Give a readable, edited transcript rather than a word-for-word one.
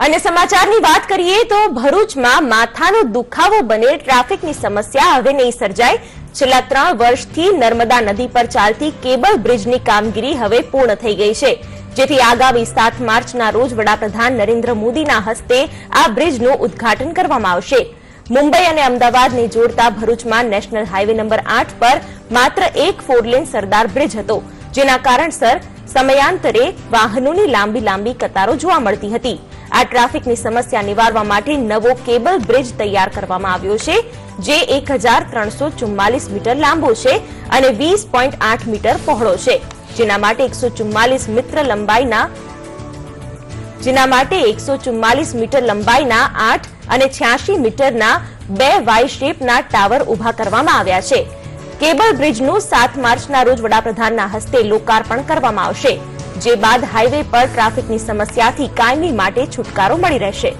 અને સમાચારની વાત કરીએ તો ભરૂચમાં માથાનો દુખાવો બને ટ્રાફિકની સમસ્યા હવે નહીં સર્જાય। છેલ્લા 3 વર્ષથી નર્મદા નદી પર ચાલતી કેબલ બ્રિજની કામગીરી હવે પૂર્ણ થઈ ગઈ છે, જેથી આગામી 7 માર્ચના રોજ વડાપ્રધાન નરેન્દ્ર મોદીના હસ્તે આ બ્રિજનું ઉદ્ઘાટન કરવામાં આવશે। મુંબઈ અને અમદાવાદને જોડતા ભરૂચમાં નેશનલ હાઈવે નંબર 8 પર માત્ર એક 4 લેન સરદાર બ્રિજ હતો, જેના કારણસર સમયાંતરે વાહનોની લાંબી કતારો જોવા મળતી હતી। આ ટ્રાફિકની સમસ્યા નિવારવા માટે નવો કેબલ બ્રિજ તૈયાર કરવામાં આવ્યો છે, જે 1344 મીટર લાંબો છે અને 20.8 મીટર પહોળો છે, જેના માટે 144 મીટર લંબાઈના 8 અને 86 મીટરના 2 વાય શેપના ટાવર ઉભા કરવામાં આવ્યા છે। કેબલ બ્રિજનું 7 માર્ચના રોજ વડાપ્રધાનના હસ્તે લોકાર્પણ કરવામાં આવશે, જે બાદ હાઈવે પર ટ્રાફિકની સમસ્યાથી કાયમી માટે છુટકારો મળી રહેશે।